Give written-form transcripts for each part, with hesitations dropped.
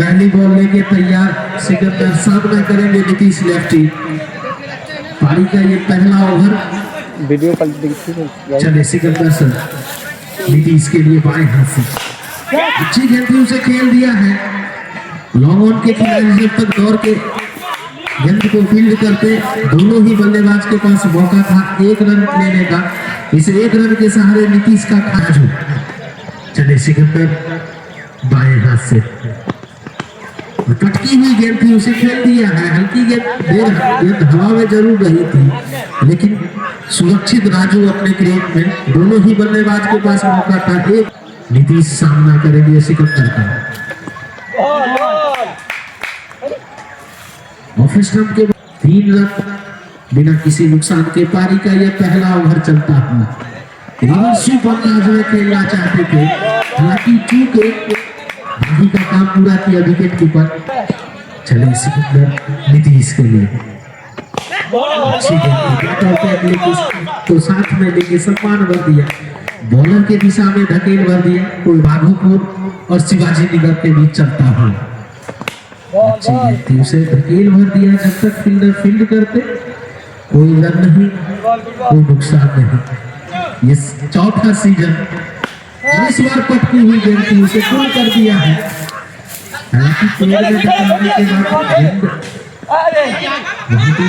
पहली बॉल लेके तैयार सिकंदर, सामना करेंगे नीतीश लेफ्टी। पारी का ये पहला ओवर। वीडियो कॉल देखिए। चले सिकंदर सर नीतीश के लिए बाएं हाथ से अच्छी गेंद उसे खेल दिया है। लॉन्ग ऑन के खिलाड़ी जब तक दौड़ के गेंद को फील्ड करते, दोनों ही बल्लेबाज के पास मौका था एक रन लेने का। इस एक रन के सहारे नीतीश का खाजू। चले सिकंदर बाएं हाथ से, पटकी हुई गेंद थी उसे खेल दिया है। हल्की गेंद हवा में जरूर रही थी, लेकिन सुरक्षित राजू अपने क्रीज में। दोनों ही बल्लेबाज के पास मौका था एक। नीतीश सामना करेंगे सिकंदर का। ऑफिस रन के 3 रन बिना किसी नुकसान के। पारी का यह पहला ओवर चलता हुआ रिवर्स अंदाज में खेलना चाहते थे, हालांकि चूंकि बाकी का काम पूरा किया विकेट कीपर। चले सिकंदर नीतीश के लिए अच्छी गेंद तो साथ में लेके सम्मान भर दिया। बॉलर के दिशा में धकेल भर दिया। कोई बाघोपुर और शिवाजी नगर के बीच चलता हुआ अच्छी गेंद थी, उसे धकेल भर दिया। जब तक फील्डर फील्ड करते कोई रन नहीं, कोई नुकसान नहीं। ये चौथा सीजन इस बार पटकी हुई गेंद थी, उसे पुल कर दिया है। हालांकि पेड़ में टकराने के बाद गेंद वहीं पे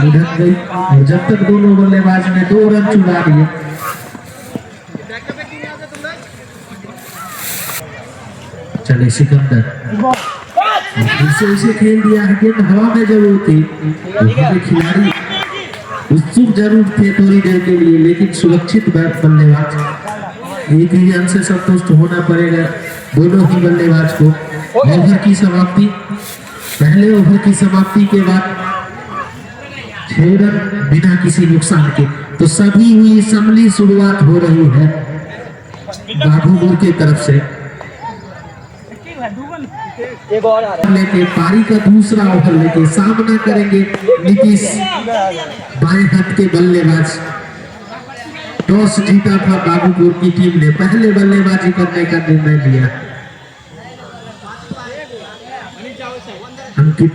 लुढ़क गई और जब तक दोनों बल्लेबाज ने 2 रन चुरा लिए। चले सिकंदर उसे खेल दिया है। गेंद हवा में जरूर थी, खिलाड़ी उत्सुक जरूर थे थोड़ी देर के लिए, लेकिन सुरक्षित बल्लेबाज। एक ही रन से संतुष्ट होना पड़ेगा दोनों ही बल्लेबाज को। ओवर की समाप्ति, पहले ओवर की समाप्ति के बाद 6 रन बिना किसी नुकसान के। तो सभी हुई संभली शुरुआत हो रही है बाघोपुर की तरफ से। लेके पारी का दूसरा ओवर लेके सामना करेंगे नीतीश, बाएं हाथ के बल्लेबाज। टॉस जीता था बाघोपुर की टीम ने, पहले बल्लेबाजी करने का निर्णय लिया। अंकित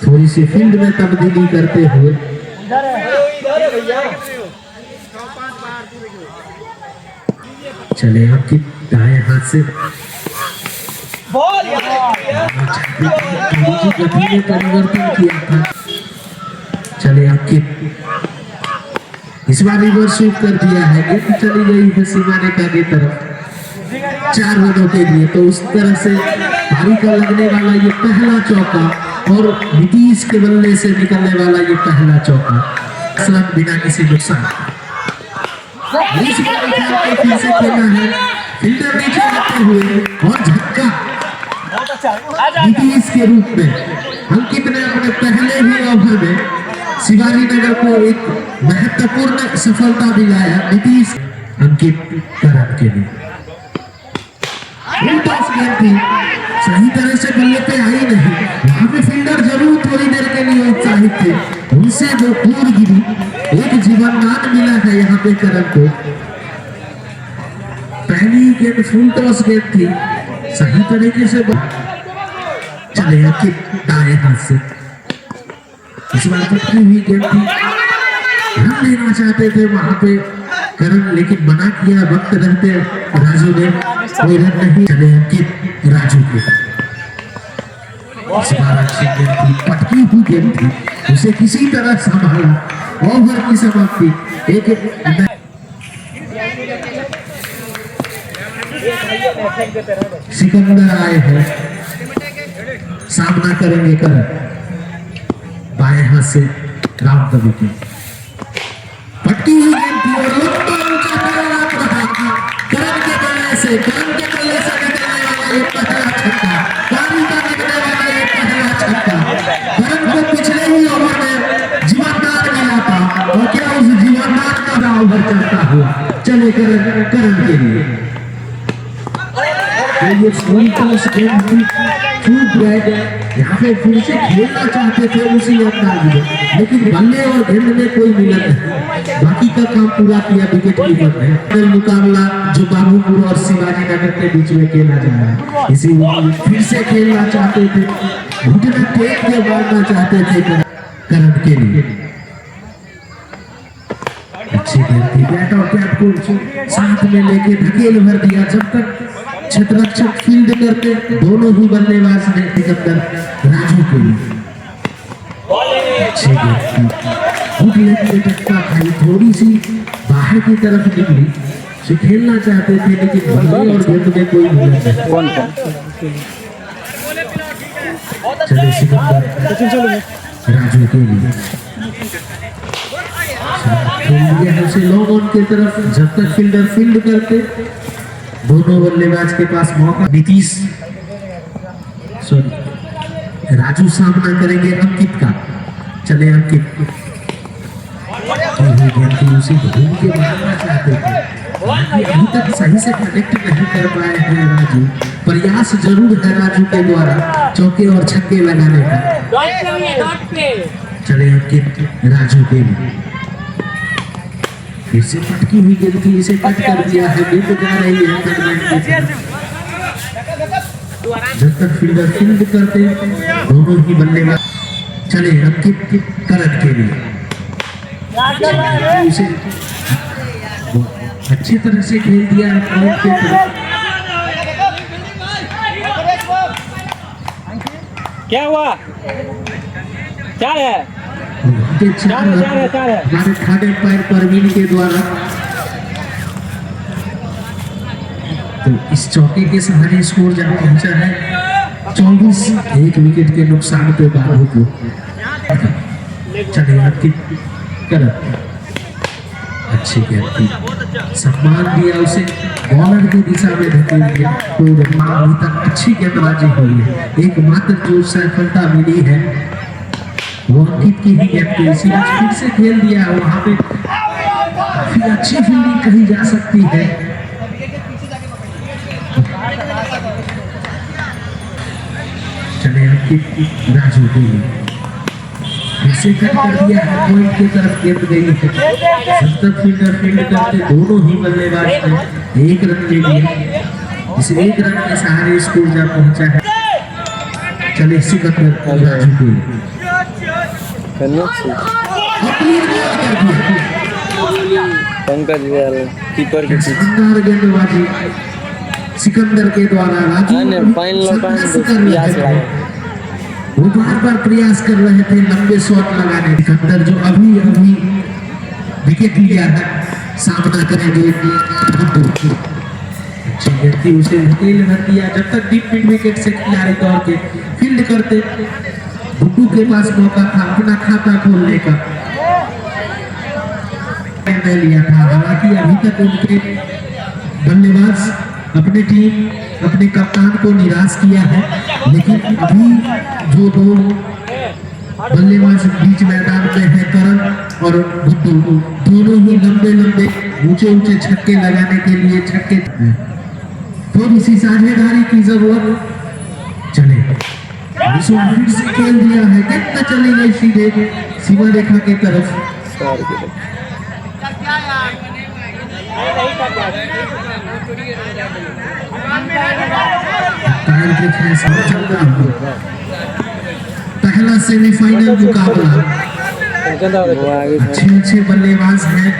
थोड़ी सी फील्ड में तब्दीली करते हुए चले। अंकित दाएं हाथ से गति में परिवर्तन किया था। चले अंकित इस बार रिवर्स स्वीप कर दिया है। गेंद चली गई है सीमा रेखा की तरफ 4 रनों के लिए। तो उस तरह से पारी का लगने वाला ये पहला चौका और नीतीश के बल्ले से निकलने वाला ये पहला चौका, रन बिना किसी नुकसान। फिर से खेला है, फील्डर नीचे आते हुए और झटका नीतीश के रूप में। अंकित ने अपने पहले ही ओवर में शिवाजी नगर को एक महत्वपूर्ण सफलता दिलाया। नीतीश अंकित करन के लिए गेंद थी, सही तरह से बल्ले पे आई नहीं। वहां पे फील्डर जरूर थोड़ी देर के लिए उत्साहित थे, उनसे वो दूर गिरी। एक जीवनदान मिला है यहाँ पे करन को। पहली गेंद फुल टॉस गेंद थी, सही तरीके से चले अंकित दाएं हाथ से। इस बार पटकी हुई गेंद थी, रन लेना चाहते थे वहां पे करन, लेकिन मना किया वक्त रहते राजू ने। कोई रन नहीं। चले अंकित राजू के। इस बार अच्छी गेंद थी, पटकी हुई गेंद थी, उसे किसी तरह संभाला। ओवर की समाप्ति एक सिकंदर आए हैं, सामना करेंगे करन बाएं हाथ से। राम कवि की पट्टी हुई गेंद थी और लंबा ऊंचा करन के बल्ले से निकलने वाला ये पहला छक्का, पारी का निकलने वाला ये पहला छक्का। करन को पिछले ही ओवर में जीवनदान मिला था और क्या उस जीवनदान का ओवर चलता हुआ। चले करन के लिए ये फुल टॉस गेंद भी चूक गए। यहाँ पे फिर से खेलना चाहते थे उसी अंदाज में, लेकिन बल्ले और गेंद में कोई मिलन नहीं। बाकी का काम पूरा किया विकेट कीपर ने। मुकाबला जो बाबूपुर और शिवाजी नगर के बीच में खेला जा रहा है, इसीलिए फिर से खेलना चाहते थे, घुटना टेक के मारना चाहते थे करण के लिए। अच्छी गेंद थी, बैट और कैप को साथ में लेके धकेल भर दिया। जब तक क्षेत्ररक्षक फील्ड करते दोनों ही बल्लेबाज ने सिकंदर राजू के लिए। अच्छी गेंद थी, गुड लेग पे टक्का खाई, थोड़ी सी बाहर की तरफ निकली। से खेलना चाहते थे लेकिन बल्ले और गेंद में कोई मिलन नहीं। चले सिकंदर राजू के लिए उसे लॉन्ग ऑन की तरफ। जब तक फील्डर फील्ड करते दोनों बल्लेबाज के पास मौका। नीतीश राजू सामना करेंगे अंकित का। चले अंकित उसे घूम के मारना चाहते थे, अभी तक सही से कनेक्ट नहीं कर पाए हैं राजू। प्रयास जरूर है राजू के द्वारा चौके और छक्के लगाने का। चले अंकित राजू के लिए फिर से पटकी हुई गेंद थी, इसे कट कर दिया है। गेंद जा रही है। जब तक फील्डर फील्ड करते दोनों ही बल्लेबाज। चले अंकित करण के लिए उसे अच्छी तरह से खेल दिया है। क्या हुआ? क्या है? हमारे खाने पैर परवीन के द्वारा तो इस चौके के सहारे स्कोर जहां पहुंचा है 24, एक विकेट के नुकसान पे बाबू को। चले अंकित कर अच्छी गेंद थी, सम्मान दिया उसे, बॉलर की दिशा में धकेल दिया। तो अभी तक अच्छी गेंदबाजी हुई है। एकमात्र जो सफलता मिली है वो अंकित की ही गेंद थी। इसी बीच फिर से खेल दिया, वहां पे काफी अच्छी फील्डिंग कही जा सकती है। चले अंकित राजू के लिए फिर से कट कर दिया है, पॉइंट की तरफ गेंद गई है। जब तक फील्डर फील्ड करते दोनों ही बल्लेबाज ने एक रन ले लिया। इस एक रन के सहारे स्कोर जा पहुंचा है। चले सिकंदर राजू के लिए पंकज कीपर के शानदार गेंदबाजी सिकंदर के द्वारा। वो बार प्रयास कर रहे थे लंबे शॉट लगाने। सिकंदर जो अभी विकेट लिया है, सामना करेंगे अच्छी गेंद थी, उसे धकेल भर दिया। जब तक डीप मिड विकेट से खिलाड़ी दौड़ के फील्ड करते गुड्डू के पास मौका था अपना खाता खोलने का, निर्णय लिया था। हालांकि अभी तक उनके बल्लेबाज अपनी टीम अपने कप्तान को निराश किया है, लेकिन अभी जो दो बल्लेबाज बीच मैदान में है करण और गुड्डू, दोनों ही लंबे ऊंचे छक्के लगाने के लिए छक्के। तो इसी साझेदारी की जरूरत। चले फिर से खेल दिया है, कितना चली गई सीधे सीमा रेखा की तरफ। पहला सेमीफाइनल मुकाबला, अच्छे बल्लेबाज हैं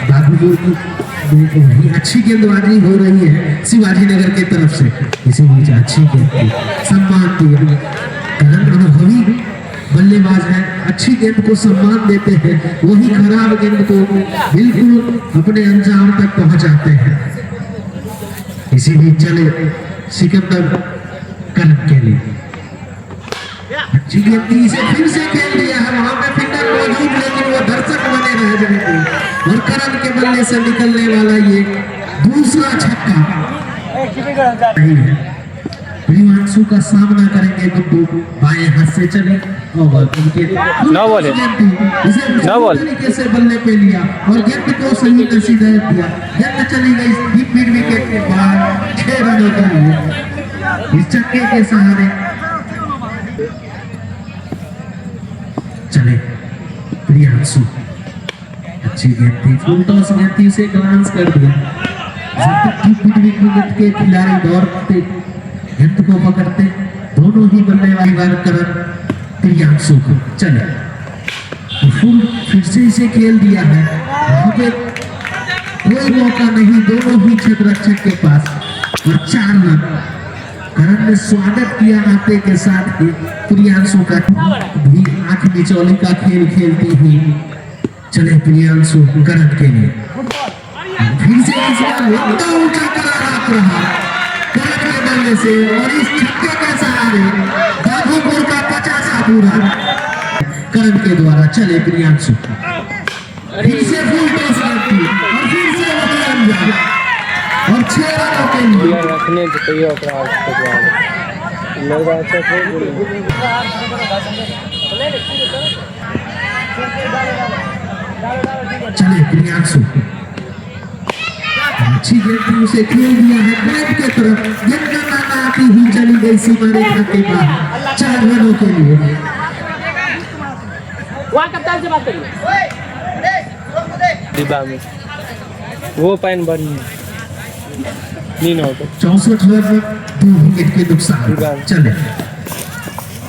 बाबूपुर की। अच्छी गेंदबाजी हो रही है शिवाजी नगर की तरफ से। इसी बीच अच्छी गेंद सम्मान दिया। अनुभवी बल्लेबाज है, अच्छी गेंद को सम्मान देते हैं, वही खराब गेंद को बिल्कुल अपने अंजाम तक पहुंचाते हैं। इसी बीच चले सिकंदर करण के लिए अच्छी गेंद थी, इसे फिर से खेल दिया है। वहां पे फिल्डर मौजूद, लेकिन वो दर्शक बने रह जाएंगे और करण के बल्ले से निकलने वाला ये दूसरा छक्का नहीं है। प्रियांशु का सामना करेंगे गुड्डू, बाएं हाथ से चले और उनके ना बोले। ना बोल। तरीके से बल्ले पे लिया और गेंद को सही नसीहत दिया। गेंद चली गई डीप मिड विकेट के बाहर 6 रनों के लिए इस छक्के के सहारे। चले प्रियांशु, अच्छी गेंद थी, फुल टॉस गेंद थी, उसे ग्लांस कर दिया। जब तक डीप मिड विकेट के खिलाड़ी दौड़ते गेंद को पकड़ते, दोनों ही बल्लेबाजी करण प्रियांशु को। चले फुल फिर से इसे खेल दिया है, वहां पे कोई मौका नहीं, दोनों ही क्षेत्ररक्षक के पास और 4 रन। करण ने स्वागत किया आते के साथ ही प्रियांशु का भी आंख मिचौली का खेल खेलती हुई। चले प्रियांशु करण के लिए फिर से इस बार ऊंचा करा रहा करण के बल्ले से और इस छक्के के सहारे गाजीपुर का 50वां पूरा करण के द्वारा। चले प्रियांशु फिर से फुल टॉस करती और फिर से वही अंजाम और 6 रनों के लिए रखने चाहिए लगा अच्छा चले प्रियांशु, अच्छी गेंद थी, उसे खेल दिया है बैट के तरफ। गेंद आती हुई चली गई सीमा रेखा के बाहर 4 रनों के लिए। वहाँ कप्तान से बात करिए। डिब्बा में वो पैन बनी नहीं ना होता। 64 रन 2 विकेट के नुकसान। चले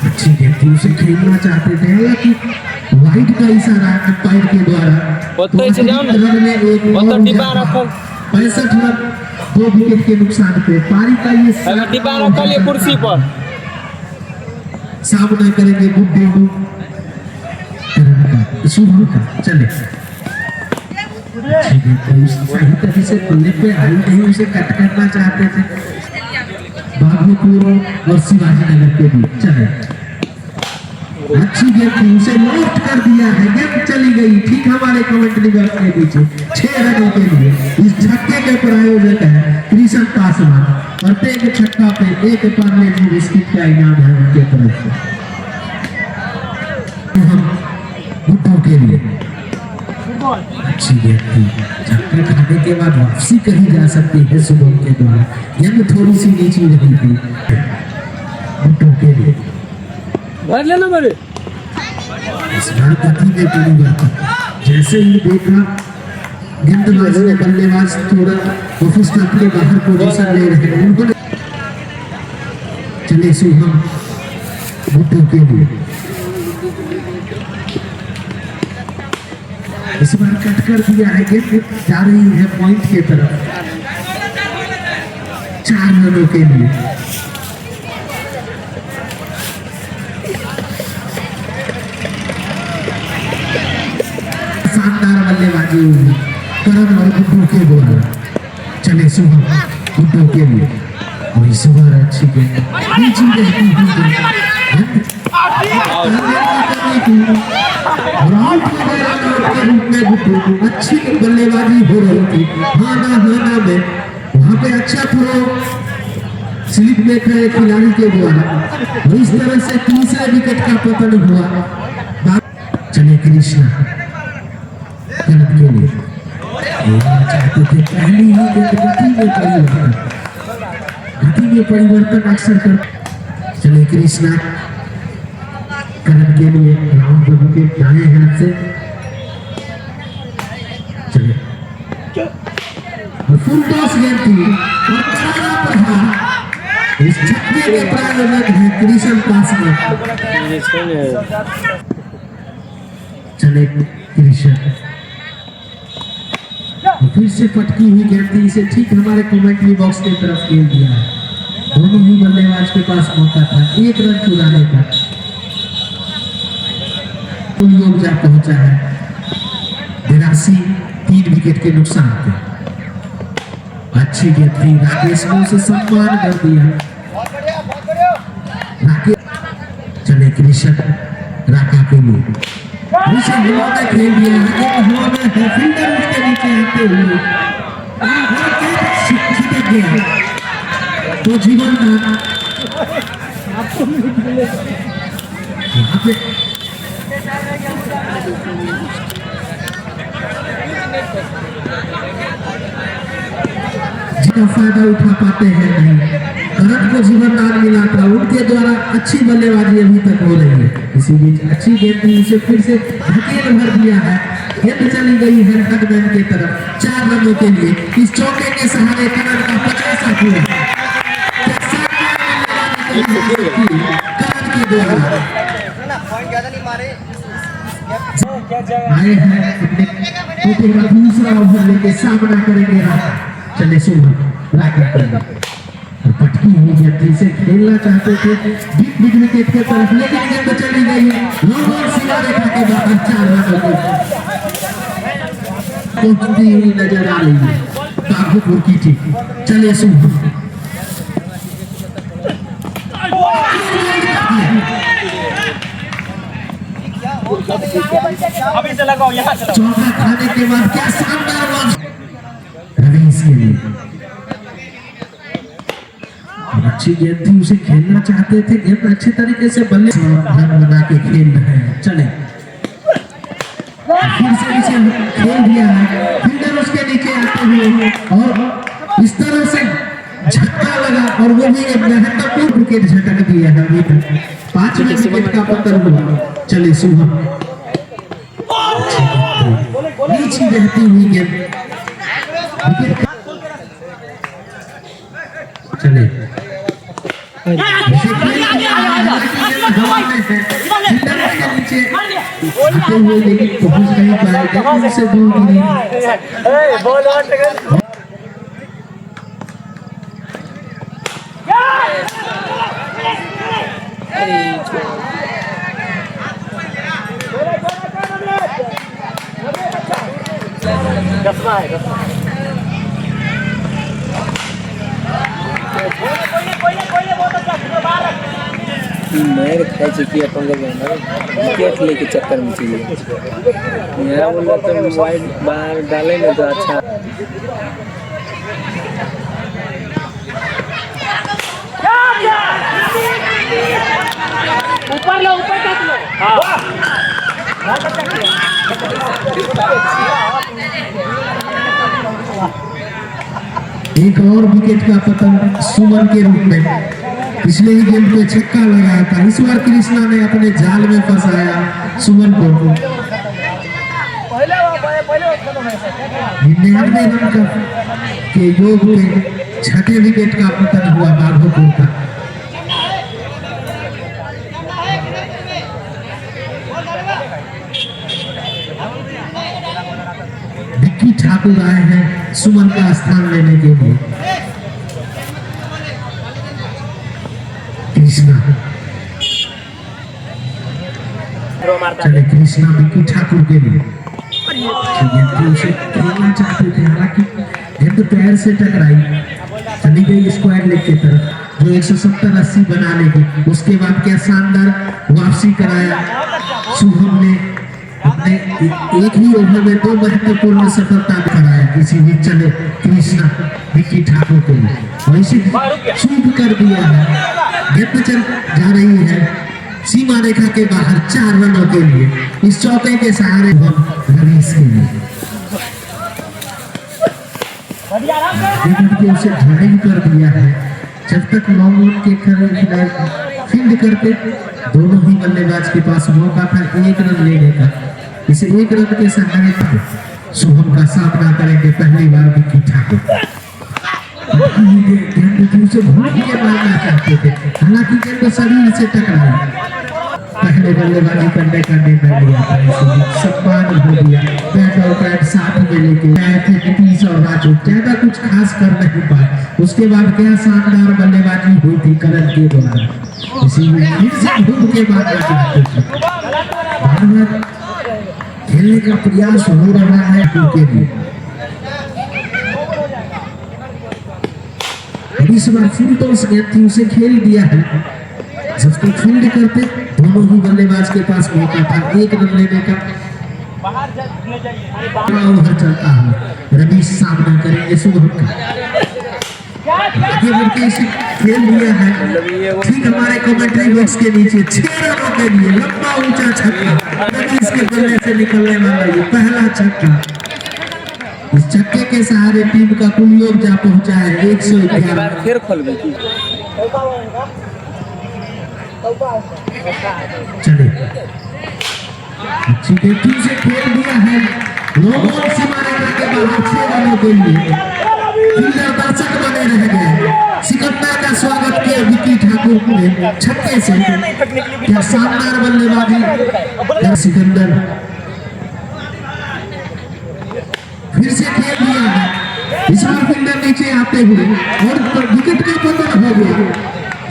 अच्छी गेंद थी, उसे खेलना चाहते थे, हालांकि वाइड का इशारा अंपायर के द्वारा। वो तो इसे जाओ ना, रन में एक वो तो और डिब्बा रखो। 65 रन 2 विकेट के नुकसान पे पारी का ये अगर डिब्बा रखो ले कुर्सी पर सामना करेंगे गुड्डू शुभम का। चले सही तरीके से बल्ले पे आई नहीं, उसे कट करना चाहते थे बाबूपुर और शिवाजी नगर के बीच। चले अच्छी गेंद थी, उसे लॉफ्ट कर दिया है, गेंद चली गई ठीक हमारे कमेंट्री बॉक्स के पीछे 6 रनों के लिए। इस छक्के के प्रायोजक है कृष्ण पासवान, प्रत्येक छक्का पे 1 पार्ले जी बिस्किट का इनाम है उनके तरफ से। तो हम गुड्डू के लिए अच्छी गेंद थी, छक्का खाने के बाद वापसी कही जा सकती है शुभम के द्वारा, गेंद थोड़ी सी नीची रही थी गुड्डू के लिए। भर लेना मेरे इस बार गति में परिवर्तन, जैसे ही देखा गेंदबाज ने बल्लेबाज थोड़ा ऑफिस के बाहर पोजीशन ले रहे हैं उन्होंने। चले शुभम गुड्डू के लिए इस बार कट कर दिया है, गेंद जा रही है पॉइंट के तरफ 4 रनों के लिए। शानदार बल्लेबाजी हुई करण और गुड्डू के द्वारा। चले शुभम गुड्डू के लिए और इस बार अच्छी गेंद नीचे रहती हुई गुड्डू अच्छी बल्लेबाजी हो रही थी हाना में, वहां पे अच्छा थ्रो स्लिप देख रहे खिलाड़ी के द्वारा और इस तरह से तीसरे विकेट का पतन हुआ। चले कृष्णा करण के लिए चाहते थे पहली ही गेंद गति में परिवर्तन अक्सर कर। चले कृष्णा करण के लिए राउंड विकेट दाएं हाथ से। चले फुल टॉस गेंद थी और करारा प्रहार। इस छक्के के प्रायोजक है कृष्ण पासवान। चले कृष्ण फिर से पटकी हुई गेंद थी, इसे ठीक हमारे कमेंट्री बॉक्स की तरफ खेल दिया है। दोनों ही बल्लेबाज के पास मौका था 1 रन चुराने का, कुल योग जा पहुंचा है 82, 3 विकेट के नुकसान पे। अच्छी गेंद थी, राकेश ने उसे सम्मान कर दिया। राकेश चले कृष्ण राका के लिए उसे हवा में खेल दिया, हवा में फील्डर उसके नीचे आते हुए छिटक गया तो जीवन का यहाँ पे जितना फायदा उठा पाते हैं नहीं। करंट को जीवनदान मिला था, उनके द्वारा अच्छी बल्लेबाजी अभी तक हो रही है। इसी बीच अच्छी गेंद उसे फिर से धकेल भर दिया है, गेंद चली गई है हटमैन की तरफ 4 रनों के लिए। इस चौके के सहारे करंट का 50 हुआ करंट के द्वारा आए हैं अपने कोटे का दूसरा ओवर लेके सामना करेंगे। चले सुबह और पटकी हुई गेंद से खेलना चाहते थे डीप मिड विकेट के तरफ, लेकिन गेंद चली गई लॉन्ग और सीधा रेखा के बाहर 4 रनों को पहुंचती हुई नजर आ रही है कागपुर की टीम। चले सुबह अभी से लगाओ, यहाँ से चौका खाने के बाद क्या शानदार रवीश के लिए अच्छी गेंद थी, उसे खेलना चाहते थे, गेंद अच्छे तरीके से बल्ले रन बना के खेल रहे हैं। चले फिर से नीचे खेल दिया है, फील्डर उसके नीचे आते हुए और इस तरह से झटका लगा और वो भी एक महत्वपूर्ण विकेट झटक दिया है। अभी तक 5वें विकेट का पतन हुआ। चले सुबह नीचे रहती हुई गेंद चले नीचे आते हुए लेकिन पहुंच नहीं पाए, गेंद से दूर गिरी। मैर खाई चुकी अपन लोग विकेट लेके चक्कर में चले यहाँ बोला तो वाइड बाहर डाले ना तो अच्छा। ऊपर लो, ऊपर तक लो। एक और विकेट का पतन सुमन के रूप में। पिछले ही गेंद पे छक्का लगाया था, इस बार कृष्णा ने अपने जाल में फंसाया सुमन को। 99 रन के योग पे 6ठे विकेट का पतन हुआ बाघोपुर का। विक्की ठाकुर आए हैं सुमन का स्थान लेने के लिए। कृष्णा चले कृष्णा विक्की ठाकुर के लिए उसे खेलना चाहते थे, हालांकि गेंद पैर से टकराई, चली गई स्क्वायर लेग की तरफ जो 170-80 बना लेगी। उसके बाद क्या शानदार वापसी कराया शुभम ने, अपने एक ही ओवर में 2 महत्वपूर्ण सफलता कराया। इसी बीच चले कृष्णा विक्की ठाकुर के लिए और इसे चूक कर दिया है, गेंद चल जा रही है सीमा रेखा के बाहर 4 रनों के लिए। इस चौके के सहारे रवीश के लिए उसे ड्राइव कर दिया है। जब तक लॉन्ग ऑन के खिलाड़ी फील्ड करते दोनों ही बल्लेबाज के पास मौका था 1 रन लेने का। इसे 1 रन के सहारे शुभम का सामना करेंगे पहली बार विक्की ठाकुर। गेंद से घूम के मारना चाहते थे, हालांकि गेंद शरीर से टकराई। पहले बल्लेबाजी करने का निर्णय लिया था, सम्मान हो दिया। बैट और बैट साथ में लेके गए थे नीतीश और राजू, ज्यादा कुछ खास कर नहीं पाए। उसके बाद क्या शानदार बल्लेबाजी हुई थी करण के द्वारा। इसीलिए फिर से घूम के मारना चाहते थे। खेलने का प्रयास हो रहा है उनके लिए। इस बार फुल टॉस गेंद थी, उसे खेल दिया है। जब तक फील्ड करते दोनों ही बल्लेबाज के पास मौका था 1 रन लेने का। ओवर चलता है, रवीश सामना करेंगे शुभम का। आगे बढ़ के इसे खेल लिया है ठीक हमारे कमेंट्री बॉक्स के नीचे 6 रनों के लिए लंबा ऊंचा छक्का रवीश के बल्ले से निकलने वाला ये पहला छक्का। इस छक्के के सहारे टीम का कुल योग जा पहुंचा है 111। फिर खोल गई चले अच्छी बैटिंग से खेल दिया है लोगों सीमा रेखा के बाहर 6 रनों के लिए फील्डर दर्शक बने रह गए। सिकंदर का स्वागत किया विकी ठाकुर ने छक्के से। क्या शानदार बल्लेबाजी सिकंदर फिर से खेल दिया है इस बार फील्डर नीचे आते हुए और विकेट का पतन हो गया।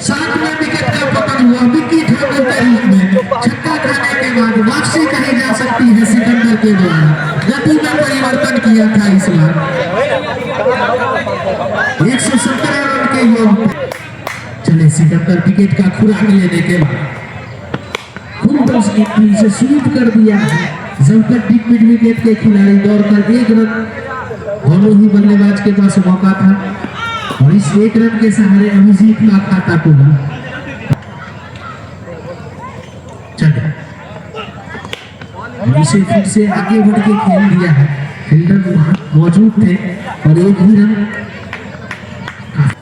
7वें विकेट का पतन हुआ विकी ठाकुर के रूप में। छक्का खाने के बाद वापसी कही जा सकती है सिकंदर के द्वारा। गति में परिवर्तन किया था इस बार 117 रन के योग। चले सिकंदर विकेट का खुराक लेने के बाद खुद 10 की से स्वीप कर दिया है। जब तक डीप मिड विकेट के खिलाड़ी दौड़कर 1 रन दोनों ही बल्लेबाज के पास मौका था और इस 1 रन के सहारे अभिजीत का खाता खुला। चले और इसे फिर से आगे बढ़ के खेल दिया है। फील्डर मौजूद थे और 1 ही रन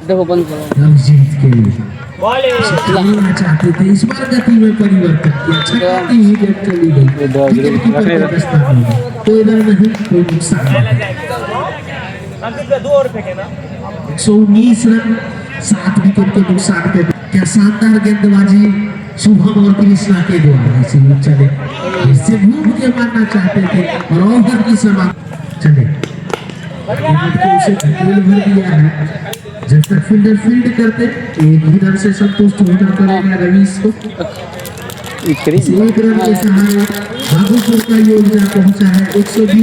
देखो बंद करो अभिजीत के लिए खेलना चाहते थे। इस बार गति में परिवर्तन किया। छक्का की ही गेट चली गई। विकेट कीपर का दस्तावेज कोई रन नहीं कोई नुकसान नहीं। 119 रन 7 विकेट के नुकसान पे। क्या शानदार गेंदबाजी शुभम और कृष्णा के द्वारा। इसीलिए चले इससे घूम के मारना चाहते थे और ओवर की समाप्त। चले उसे खेल भर दिया है। जब तक फील्डर फील्ड करते 1 ही रन से संतुष्ट होना पड़ेगा रवीश को। 1 रन के सहारे भागलपुर का योगदान पहुंचा है 120।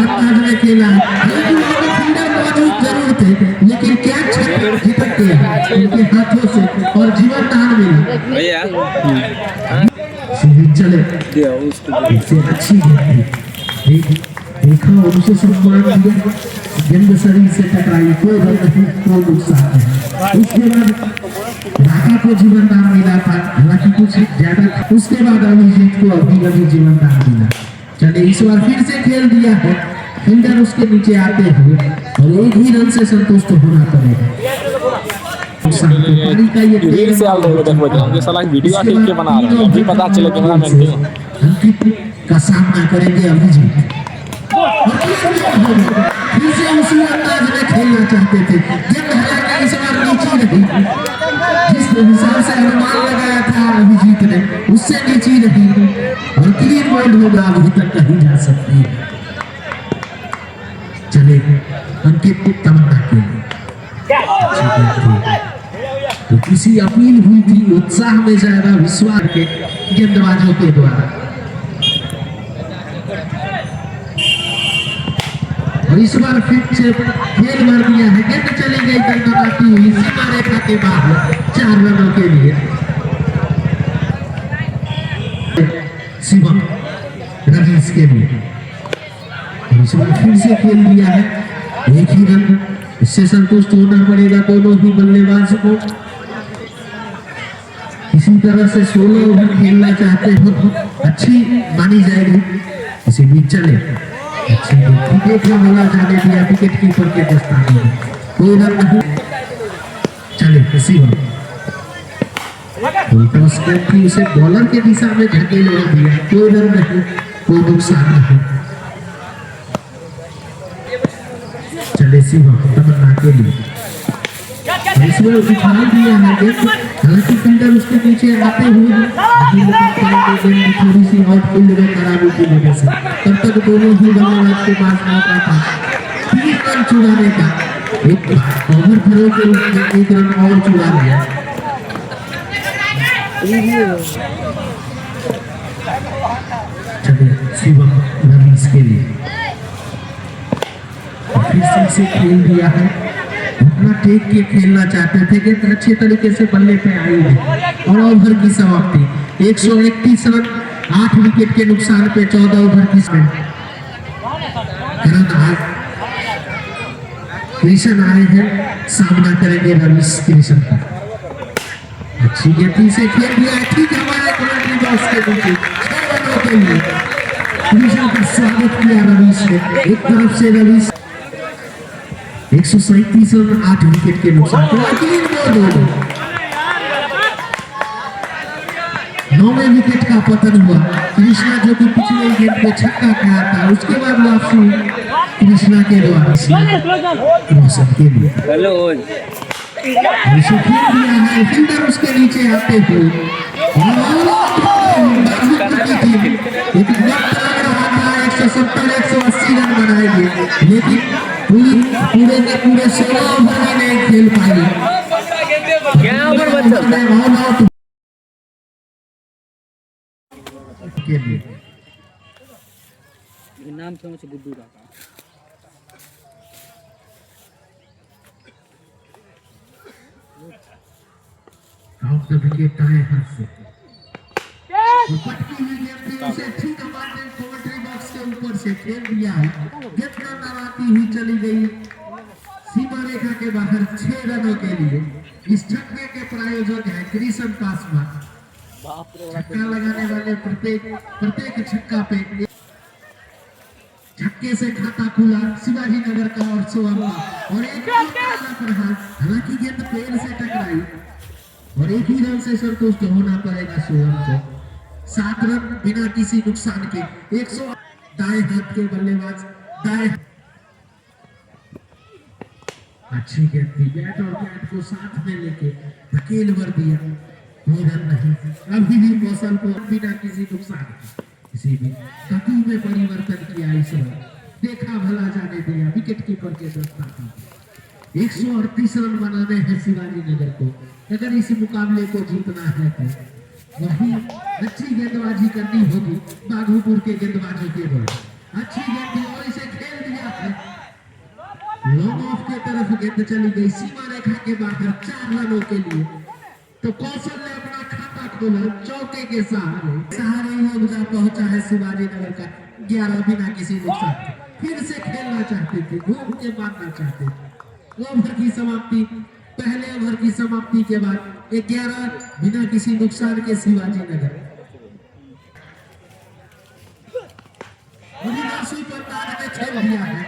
अंदाज में खेला फील्डर मौजूद जरूर थे लेकिन क्या झिटक गया उनके हाथों से और जीवन दान मिला। चले इससे अच्छी देखा और उसे सम्मान दिया। गेंद शरीर से टकराई कोई रन नहीं कोई नुकसान नहीं। उसके बाद ढाका को जीवन दान मिला था हालांकि कुछ ज्यादा। उसके बाद अभिजीत को अभी जीवन दान मिला। चले इस बार फिर से खेल दिया है। फील्डर उसके नीचे आते हुए और 1 ही रन से संतुष्ट होना पड़ेगा। पारी का ये रील से आप लोग देखो ये साला वीडियो आके के बना रहे हैं अभी पता चले कैमरा मैन थे अंकित का सामना करेंगे अभिजीत। फिर से उसी अंदाज में खेलना चाहते थे। गेंद हालांकि इस बार नीचे रही। जिस हिसाब से अनुमान लगाया था अभिजीत ने उससे नीचे रही और क्लीन बोल्ड होगा अभी तक कहीं जा सकती है। चले अंकित तमन्ना के लिए तो किसी अपील हुई थी उत्साह में ज्यादा विश्वास के गेंदबाजों के द्वारा। और इस बार फिर से खेल भर दिया है। गेंद चली गई दरदराती हुई सीमा रेखा के बाहर 4 रनों के लिए। शिवम रवीश के लिए इस बार फिर से खेल दिया है। 1 ही रन इससे संतुष्ट होना पड़ेगा दोनों ही बल्लेबाज को। इसी तरह से 16 ओवर खेलना चाहते हो अच्छी मानी जाएगी। इसी बीच चले अच्छी देखने वाला जाने दिया विकेट कीपर के दस्तावेज कोई रन नहीं। चले इसी टॉस की उसे बॉलर के दिशा में धकेल दिया कोई रन नहीं कोई नुकसान नहीं। चले शिवम तमन्ना के लिए इसमें उठा दिया है। हालांकि फील्डर उसके नीचे आते हुए थोड़ी सी आउटफील्ड में खराबी की वजह से तब तक दोनों ही बल्लेबाज के पास मौका था 3 रन चुराने का। एक ओवर थ्रो के उसने 1 रन और चुरा लिया। चलिए शिवम रवीश के लिए फिर से खेल दिया है। अपना टेक के खेलना चाहते थे कि अच्छे तरीके से बल्ले पे आई है और ओवर की समाप्ति 131 रन 8 विकेट के नुकसान पे 14 ओवर की कृष्ण आए हैं, सामना करेंगे रवीश कृष्ण का। अच्छी गति से खेल दिया है, ठीक हमारे कमेंट्री बॉक्स के नीचे 6 रनों के लिए कृष्ण का स्वागत किया रवीश ने। एक तरफ से रवीश 137 रन 8 विकेट के नुकसान पे 9वें विकेट का पतन हुआ। कृष्णा जो कि पिछले गेंद पे छक्का खाया था, उसके बाद वापसी कृष्णा के द्वारा रोशन के लिए हेलो खेल दिया है, फील्डर उसके नीचे आते हुए एक वक्त लग रहा था 170-180 रन बनाएंगे, लेकिन पूरे के पूरे 16 ओवर में नहीं खेल पाए। क्या ओवर बचा के लिए नाम समझ गुड्डू रहा आउट द विकेट दाएं हाथ से पटकी हुई गेंद थी, उसे ठीक हमारे कमेंट्री बॉक्स के ऊपर से खेल दिया है। गेंद नराती हुई चली गई सीमा रेखा के बाहर 6 रनों के लिए। इस छक्के के प्रायोजक है कृष्ण पासवान। छक्का लगाने वाले प्रत्येक छक्का पे छक्के से खाता खुला शिवाजी नगर का और सोहम का, और एक प्रहार, हालांकि गेंद पैर से टकराई और एक ही रन से संतुष्ट होना पड़ेगा सोहम को। 7 रन बिना किसी नुकसान के। 100 दाएं हाथ के बल्लेबाज दाएं अच्छी गेंद थी, बैट और बैट को साथ में लेके धकेल भर दिया, कोई रन नहीं। अभी भी कौशल को बिना किसी नुकसान के किसी भी गति में परिवर्तन किया इस बार, देखा भला जाने दिया विकेट कीपर के दस्तावेज। 138 रन बनाने हैं शिवाजी नगर को अगर इस मुकाबले को जीतना है तो। वही अच्छी गेंदबाजी करनी होगी बाघोपुर के गेंदबाजों के द्वारा। अच्छी गेंद और इसे खेल दिया है, लॉन्ग ऑफ के तरफ गेंद चली गई सीमा रेखा के बाहर 4 रनों के लिए। तो कौशल ने अपना खाता खोला चौके के सहारे योगदान पहुंचा है शिवाजी नगर का 11 बिना किसी नुकसान के। फिर से खेलना चाहते थे, घूम के मारना चाहते थे। ओवर की समाप्ति, पहले ओवर की समाप्ति के बाद 11 बिना किसी नुकसान के शिवाजी नगर। खेल दिया है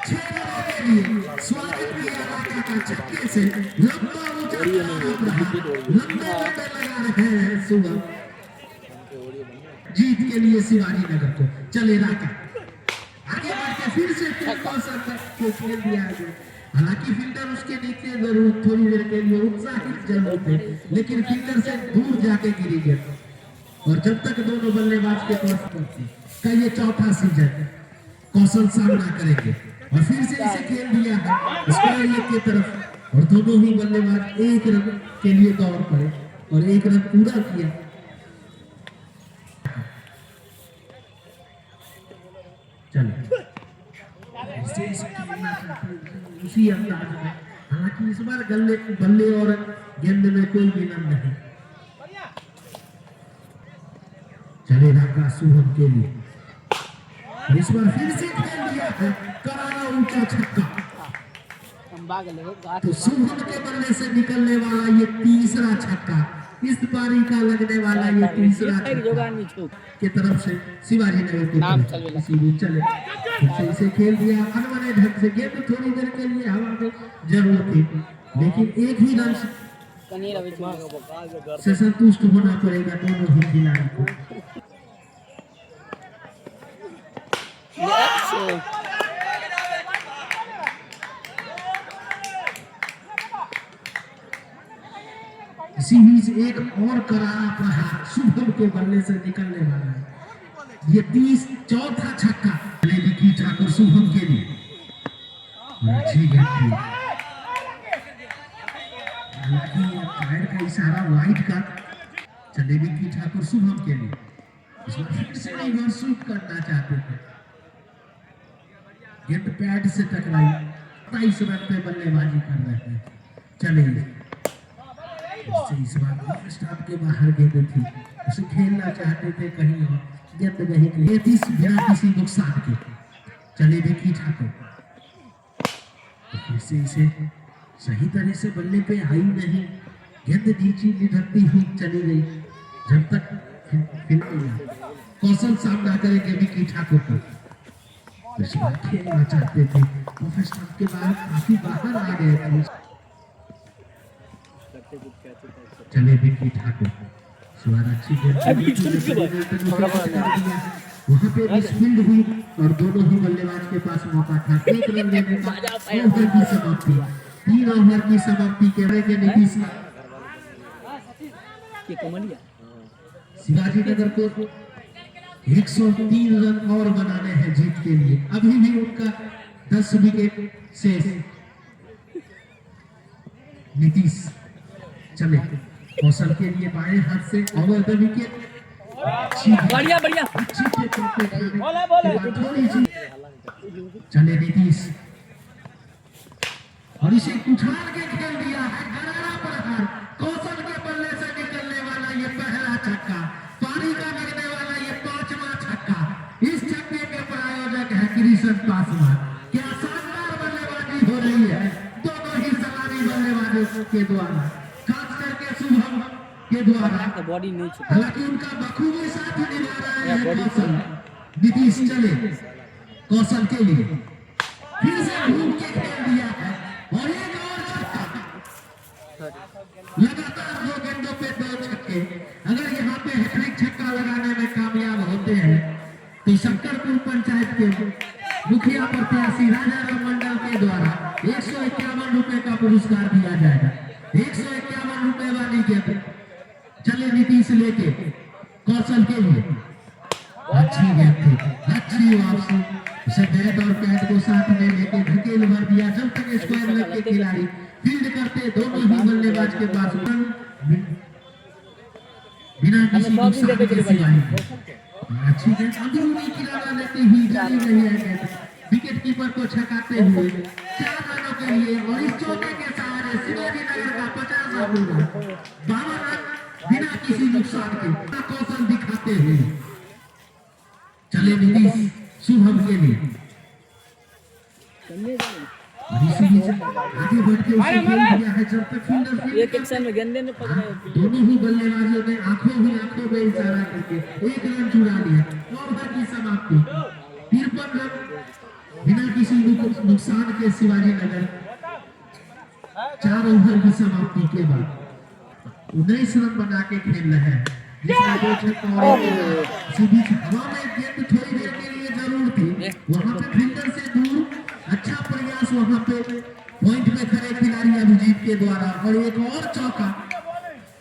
6 रनों के लिए। स्वागत किया राजा का छक्के से, लंबा लगा रहे हैं सुबह जीत के लिए शिवाजी नगर को। चले राका आगे बढ़ते फिर से खेल दिया है। हालांकि फील्डर उसके नीचे जरूर थोड़ी देर के लिए उत्साहित जरूर थे, लेकिन फील्डर से दूर जाके गिरी गया। और जब तक दोनों बल्लेबाज के पास का ये चौथा सीजन कौशल सामना करेंगे और फिर से इसे खेल दिया है स्क्वायर लेग की तरफ, और दोनों ही बल्लेबाज 1 रन के लिए दौड़ पड़े और 1 रन पूरा किया। चलो उसी अंदाज में, हालांकि इस बार बल्ले और गेंद में कोई विलंब नहीं। चले राका शुभम के लिए, इस बार फिर से खेल दिया है करारा ऊंचा छक्का। तो शुभम के बल्ले से निकलने वाला ये तीसरा छक्का, इस पारी का लगने वाला ये तीसरा की तरफ से शिवाजी नगर की चले इसे खेल दिया अनवने ढंग से। गेंद थोड़ी देर के लिए हवा में जरूर थी, लेकिन एक ही रन से संतुष्ट होना पड़ेगा दोनों ही खिलाड़ी को। इसी बीच एक और करारा प्रहार शुभम के बल्ले से निकलने वाला है। ये 34वां छक्का विकी ठाकुर शुभम के लिए। अच्छी गेंद थी, हालांकि पैर का इशारा वाइड का। चले विकी ठाकुर शुभम के लिए, इस बार फिर से रिवर्स स्वीप करना चाहते थे, गेंद पैड से टकराई। 27 रन पे बल्लेबाजी कर रहे हैं। चले इस बार स्टाफ के बाहर गेंद थी, उसे खेलना चाहते थे कहीं और, गेंद नहीं गई। 33 बिना किसी नुकसान के। चले विकी ठाकुर, तो फिर से इसे सही तरह से बल्ले पे आई नहीं, गेंद नीचे निधरती हुई चली गई। जब तक कौशल सामना करेंगे विकी ठाकुर का, इस बार खेलना चाहते थे, प्रोफेशनल के बाद काफी बाहर आ गए थे। चले विकी ठाकुर, अच्छी वहाँ पे मिसफील्ड हुई और दोनों ही बल्लेबाज के पास मौका था एक रन लेने का। ओवर की समाप्ति, 3 ओवर की समाप्ति के नीतीश शिवाजी नगर को 103 रन और बनाने हैं जीत के लिए। अभी भी उनका 10 विकेट शेष। नीतीश चले कौशल के लिए बाएं हाथ से ओवर द विकेट, बढ़िया बढ़िया चले नीतीश और इसे उछाल के खेल दिया है गरारा प्रहार। कौशल के बल्ले से निकलने वाला ये पहला छक्का, पारी का लगने वाला ये 5वां छक्का। इस छक्के के प्रायोजक है कृष्ण पासवान। क्या शानदार बल्लेबाजी हो रही है दोनों ही सलामी बल्लेबाजों के द्वारा, खास करके शुभम के द्वारा। बॉडी नहीं छूटा, हालांकि उनका बखूबी साथ निभा रहे हैं कौशल। नीतीश चले कौशल के लिए, फिर से घूम के खेल दिया है और एक और छक्का। लगातार 2 गेंदों पे 2 छक्के। अगर यहाँ पे हैट्रिक छक्का लगाने में कामयाब होते हैं तो शंकरपुर पंचायत के मुखिया प्रत्याशी राजा राम मंडल के द्वारा 151 रुपए का पुरस्कार दिया जाएगा। 151 रुपए वाली गेंद। चले नीतीश लेके कौशल के लिए, अच्छी गेंद थी, अच्छी वापसी। उसे बैट और पैड को साथ में लेके धकेल भर दिया। जब तक स्क्वायर लेग के खिलाड़ी फील्ड करते दोनों ही बल्लेबाज के पास बिना किसी नुकसान के सिवाय अच्छी गेंद अंदरूनी किनारा लेती हुई जारी रही है गेंद, विकेट कीपर को छकाते हुए 4 रनों के लिए। और इस चौके के सहारे शिवाजी नगर का 50 रन, 52 रन बिना किसी नुकसान के कौशल दिखाते हुए। चले नीतीश शुभम के लिए, आगे बढ़ के उसे खेल दिया है। जब तक फील्डर एक एक्शन में गेंदे ने पकड़े, दोनों ही बल्लेबाजों ने आंखों में इशारा करके 1 रन चुरा लिया। ओवर की समाप्ति, 53 रन बिना किसी नुकसान के शिवाजी नगर 4 ओवर की समाप्ति के बाद 19 रन बना के खेल रहे हैं, जिसमें 2 छक्का और इसी बीच हवा में गेंद थोड़ी देर के लिए जरूर थी। वहां पे फील्डर से दूर अच्छा प्रयास वहां पे पॉइंट पे खड़े खिलाड़ी अभिजीत के द्वारा। और एक और चौका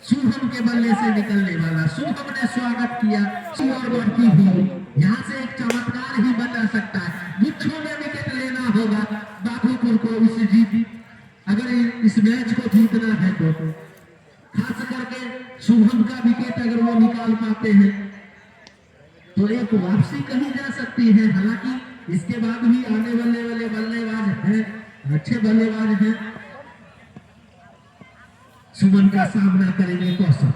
शुभम के बल्ले से निकलने वाला, शुभम ने स्वागत किया। और बढ़ती हुई यहाँ से एक चमत्कार ही बना सकता है। गुच्छों में विकेट लेना होगा बाबूपुर को इस जीत, अगर इस मैच को जीतना है तो खास करके शुभम का विकेट अगर वो निकाल पाते हैं तो एक वापसी कही जा सकती है। हालांकि इसके बाद भी आने वाले बल्लेबाज हैं, अच्छे बल्लेबाज हैं। सुमन का सामना करेंगे कौशल।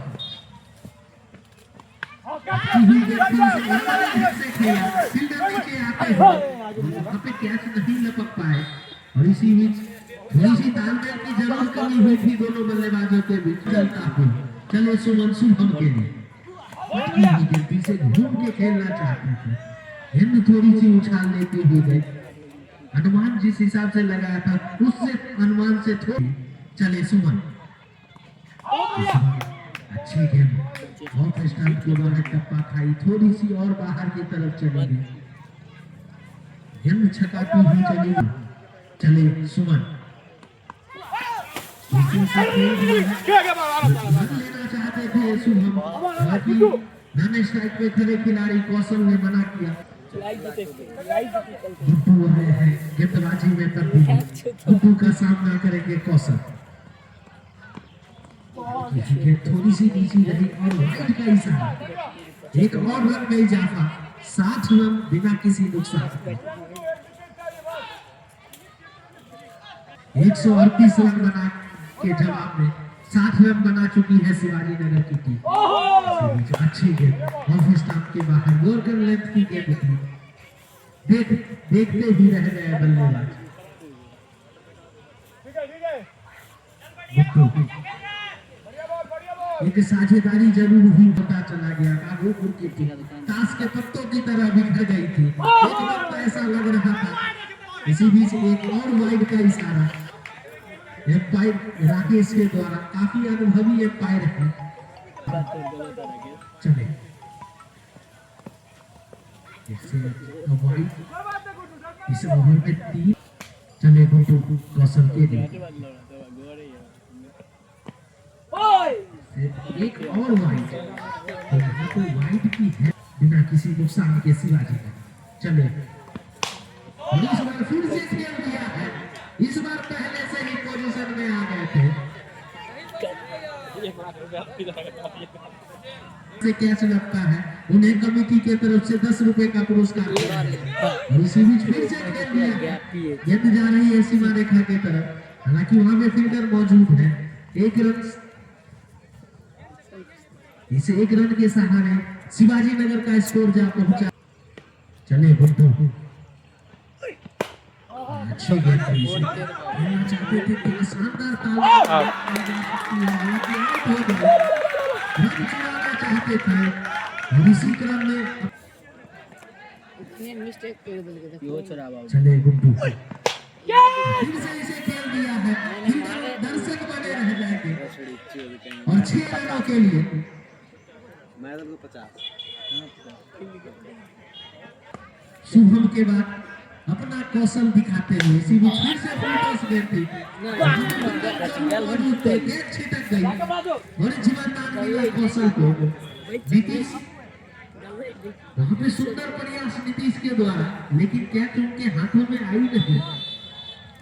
फील्डर नीचे आते हैं, वहां पे कैच नहीं लपक पाए और इसी बीच थोड़ी सी तालमेल की जरूर कमी हुई थी दोनों बल्लेबाजों के बीच। चलता हुआ चले सुमन शुभम के लिए, पीछे घूम के खेलना चाहते थे, हिंद थोड़ी सी उछाल लेती हुई गई। अनुमान जिस हिसाब से लगाया था उससे अनुमान से थोड़ी। चले सुमन, अच्छी गेंद ऑफ स्टंप के बाहर टप्पा खाई, थोड़ी सी और बाहर की तरफ चली गई, गेंद छकाती हुई चली गई। चले सुमन, लेना चाहते थे शुभम, नन स्ट्राइक पे खड़े खिलाड़ी कौशल ने मना किया। गुड्डू आए हैं गेंदबाजी में तब्दीली, गुड्डू का सामना करेंगे कौशल। थोड़ी सी नीची रही और वाइड का इशारा, एक और रन में इजाफा, 60 रन बिना किसी नुकसान के। 138 रन बना के जवाब में 7 रन बना चुकी है शिवाजी नगर की टीम। अच्छी गेंद ऑफ स्टंप के बाहर यॉर्कर लेंथ की गेंद थी। देखते ही रह गए बल्लेबाज। एक साझेदारी जरूर हुई, पता चला गया काबूपुर की टीम ताश के पत्तों की तरह बिखर गई थी। एक वक्त ऐसा लग रहा था। इसी बीच एक और वाइड का इशारा एम्पायर राकेश के द्वारा, काफी अनुभवी एम्पायर है। चले इस ओवर में 3 चले गुड्डू कौशल के लिए एक और वाइड, तो यहाँ तो वाइड की है बिना किसी नुकसान के शिवाजी का। चले और इस बार फिर से खेल दिया है। इस बार पहले से ही पोजीशन में आ गए थे। से कैच लगता है उन्हें कमेटी के तरफ से 10 रुपए का पुरस्कार मिला है। और इसी बीच फिर से खेल दिया है। गेंद जा रही है सीमा रेखा की तरफ, हालांकि वहां पे फील्डर मौजूद है। एक रन, इसे 1 रन के सहारे शिवाजी नगर का स्कोर जा पहुंचा। चले गुड्डू, अच्छी गेंद थी। इसे खेलना चाहते थे कि शानदार ताल रन चलाना चाहते थे और इसी क्रम में चले गुड्डू फिर से इसे खेल दिया है। दर्शक बने रह जाएंगे और 6 रनों के लिए शुभम के बाद अपना कौशल दिखाते हुए इसी बीच फिर से फुलटॉस गेंद थी। गेंद छिटक गई और जीवनदान मिला कौशल को। नीतीश, वहां पे सुंदर प्रयास नीतीश के द्वारा, लेकिन कैच उनके हाथों में आई नहीं।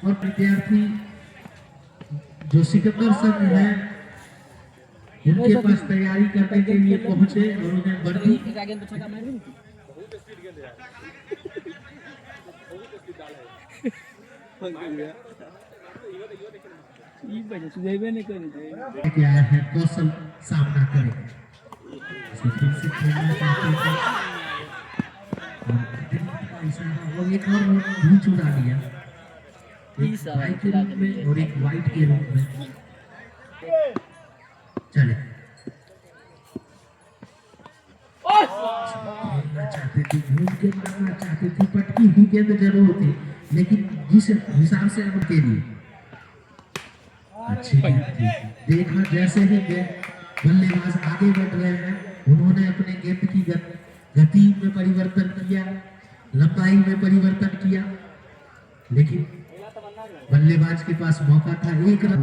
और विद्यार्थी जो सिकंदर संघ है उनके पास तैयारी करने के लिए पहुंचे और उन्हें वर्दी क्या है कौशल सामना करेगा। फिर से खेलना चाहते थे और एक और भी चुरा लिया, एक वाइट के रूप में और एक वाइट के रूप में। चले खेलना चाहते थे, घूम के मारना चाहते थे, पटकी ही गेंद जरूर थी, लेकिन जिस हिसाब से हम के लिए अच्छी गेंद थी। देखा जैसे ही बल्लेबाज आगे बढ़ रहे हैं, उन्होंने अपने गेंद की गति में परिवर्तन किया, लंबाई में परिवर्तन किया, लेकिन बल्लेबाज के पास मौका था। 1 रन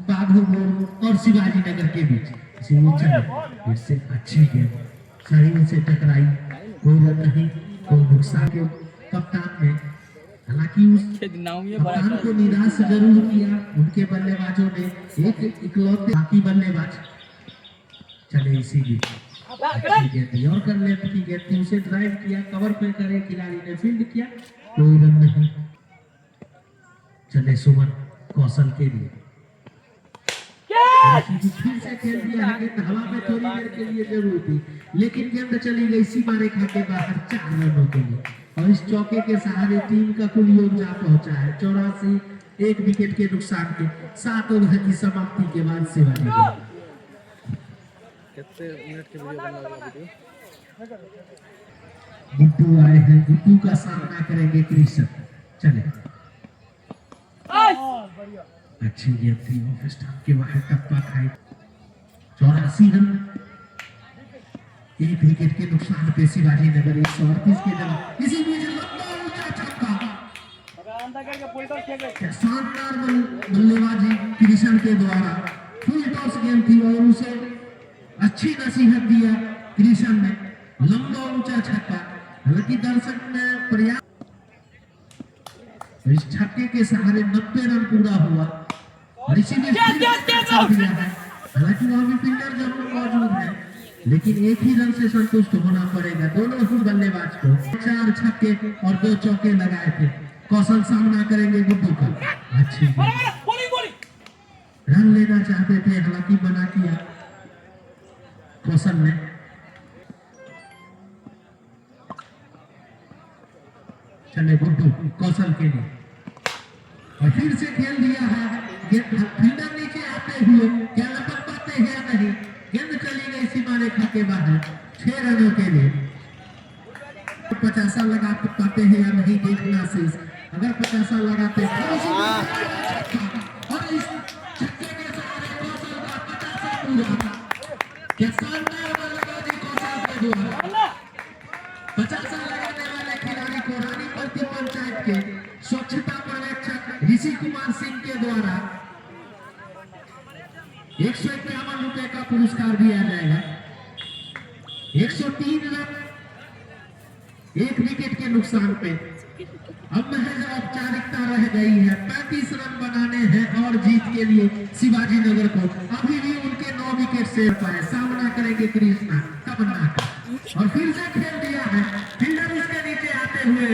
बाघोपुर और शिवाजी नगर के बीच। इससे अच्छी गेंद शरीर से टकराई, कोई रन नहीं, कोई नुकसान के कप्तान ने, हालांकि उस कप्तान को निराश जरूर किया उनके बल्लेबाजों ने। एक इकलौते बाकी बल्लेबाज चले इसी बीच अच्छी गेंद यॉर्कर लेंथ की गेंद थी, उसे ड्राइव किया, कवर पे करे खिलाड़ी ने, फील्ड किया, कोई रन नहीं। चले सुमन कौशल के लिए फिर से खेल दिया है। गेंद हवा में थोड़ी देर के लिए जरूर थी, लेकिन गेंद चली गई सीमा रेखा के बाहर 4 रनों के लिए। और इस चौके के सहारे टीम का कुल योगदान पहुंचा है 84, 1 विकेट के नुकसान के 7 ओवर की समाप्ति के बाद शिवाजी गुड्डू आए हैं, गुड्डू का सामना करेंगे कृष्ण। चले अच्छी गेंद थी, ऑफ स्टंप के बाहर टप्पा खाई। 84 रन, 1 विकेट के नुकसान पे शिवाजी नगर 138 के जगह। इसी बीच लंबा छक्का, शानदार बल्लेबाजी कृष्ण के द्वारा। फुल टॉस गेंद थी और उसे अच्छी नसीहत दिया कृष्ण ने, लंबा ऊंचा छक्का। हालांकि दर्शक ने प्रयास, इस छक्के के सहारे 90 रन पूरा हुआ और इसी में दिया है। हालांकि वहां भी फील्डर जरूर मौजूद है, लेकिन 1 ही रन से संतुष्ट होना पड़ेगा दोनों ही बल्लेबाज को। 4 छक्के और 2 चौके लगाए थे। कौशल सामना करेंगे गुड्डू का। अच्छी रन लेना चाहते थे, हालांकि मना किया कौशल ने। चले गुड्डू कौशल के लिए और फिर से खेल दिया है। फील्डर नीचे आते हुए क्या लपक पाते हैं या नहीं, गेंद चली गई सीमा रेखा के बाहर 6 रनों के लिए। 50 लगा पाते हैं या नहीं देखना शेष। अगर 50 लगाते हैं और इस छक्के के सहारे कौशल का 50 पूरा। क्या शानदार बल्लेबाजी कौशल के द्वारा। 50 लगाने वाले खिलाड़ी को रानीपट्टी पंचायत के स्वच्छता पर्यवेक्षक ऋषि कुमार सिंह के द्वारा 151 रुपए का पुरस्कार दिया जाएगा। 103 रन 1 विकेट के नुकसान पे अब महज औपचारिकता रह गई है। 35 रन बनाने हैं और जीत के लिए शिवाजी नगर को। अभी भी उनके 9 विकेट से पाए। सामना करेंगे कृष्णा तमन्ना का और फिर से खेल दिया है। फील्डर उसके नीचे आते हुए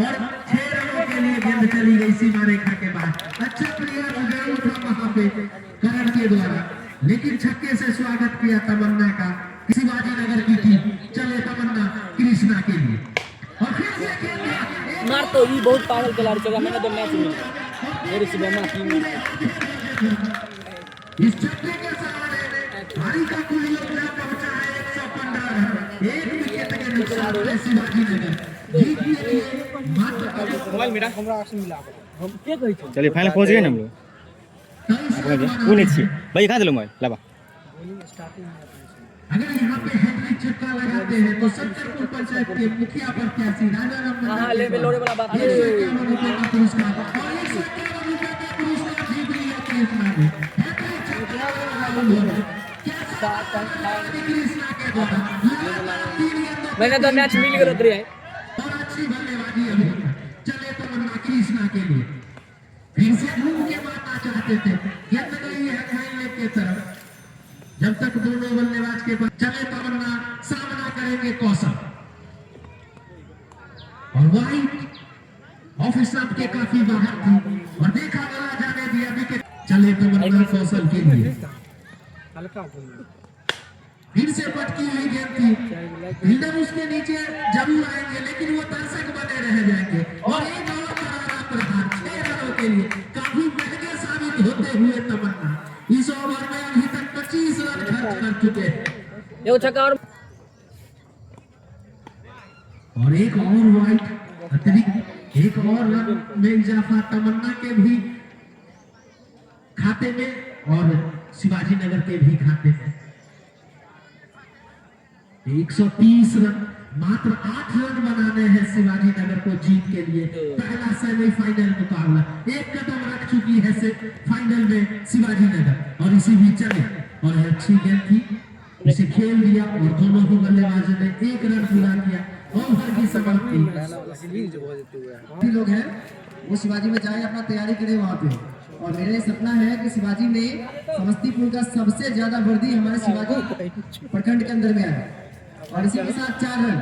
और 6 रनों के लिए गेंद चली गई सीमा रेखा के बाद। अच्छा प्लेयर जरूर था वहां पे करण के द्वारा, लेकिन छक्के से स्वागत किया तमन्ना का शिवाजी नगर की टीम। चले तमन्ना कृष्णा के लिए और फिर से खेल दिया। मार तो ये बहुत पागल खिलाड़ी चला, मैंने तो मैच में मेरे से बेमा टीम में इस छक्के के सहारे भारी का कुल योगदान पहुंचा है 115 रन 1 विकेट के नुकसान पे शिवाजी नगर जीत के लिए मात्र मोबाइल मेरा हम के कहि छै। चलिए फाइनल पहुंच गए ना हम लोग। 23 रन वो नहीं चाहिए भाई, कहाँ दिलो मोबाइल लाबा। अगर यहाँ पे हैट्रिक छक्का लगाते हैं तो शंकरपुर पंचायत के मुखिया प्रत्याशी राजा राम हां ले लोड़े वाला बात 151 रुपए का पुरस्कार और 151 रुपए का पुरस्कार जीत लिया कृष्णा ने। हैट्रिक छक्का लगा कृष्णा के द्वारा मैंने तो मैच मिल गयो रे और अच्छी बल्लेबाजी अभी। चले तमन्ना कृष्णा के लिए फिर से घूम के मारना चाहते थे, गेंद गई है फाइनल के तरफ। जब तक दोनों बल्लेबाज के पास चले तमन्ना सामना करेंगे कौशल और वाइट ऑफ स्टंप के काफी बाहर थी और देखा गया जाने दिया विकेट। चले तमन्ना कौशल के लिए फिर से पटकी हुई गेंद थी। फील्डर उसके नीचे जरूर आएंगे लेकिन वो दर्शक बने रह जाएंगे और एक और करारा प्रहार 6 रनों के लिए काफी महंगे साबित होते हुए तमन्ना इस ओवर में अभी तक 25 रन खर्च कर चुके हैं। एगो छक्का और एक और वाइट अतिरिक्त एक और रन में इजाफा तमन्ना के भी खाते में और शिवाजी नगर के भी खाते में। 130 रन मात्र 8 रन बनाने हैं शिवाजी नगर को जीत के लिए। पहला सेमीफाइनल मुकाबला एक कदम रख चुकी है से फाइनल में शिवाजी नगर और इसी भी चले और अच्छी गेंद थी, इसे खेल दिया और दोनों ही बल्लेबाजों ने 1 रन पूरा किया। ओवर की समाप्ति। लोग हैं वो शिवाजी में जाए अपना तैयारी करें वहाँ पे। और मेरा ये सपना है कि शिवाजी में समस्तीपुर का सबसे ज्यादा वर्दी हमारे शिवाजी प्रखंड के अंदर में आए और इसी के साथ 4 रन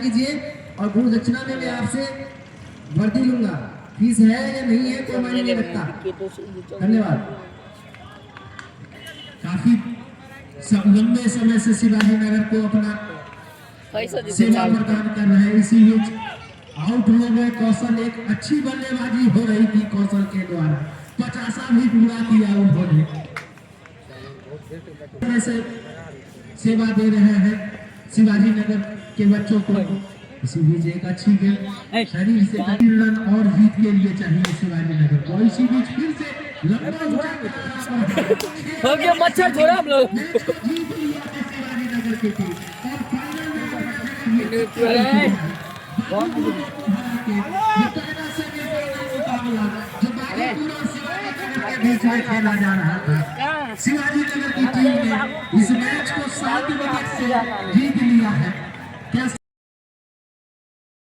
कीजिए। और गुरु दक्षिणा में मैं आपसे वर्दी लूंगा, फीस है या नहीं है कोई मायने नहीं रखता। धन्यवाद। काफी लंबे समय से शिवाजी नगर को अपना सेवा प्रदान कर रहे हैं। इसी बीच आउट हो गए कौशल। एक अच्छी बल्लेबाजी हो रही थी कौशल के द्वारा, 50 भी पूरा किया उन्होंने। से सेवा दे रहे हैं शिवाजी नगर के बच्चों को। इसी बीच एक अच्छी गेंद शरीर से 3 रन और जीत के लिए चाहिए शिवाजी नगर को। इसी बीच फिर से लंबा हो गया मच्छर छोड़ा हम लोग। जीत लिया है शिवाजी नगर की टीम और फाइनल में बीच में खेला जा रहा था। शिवाजी नगर की टीम ने इस मैच को 7 विकेट से जीत लिया है।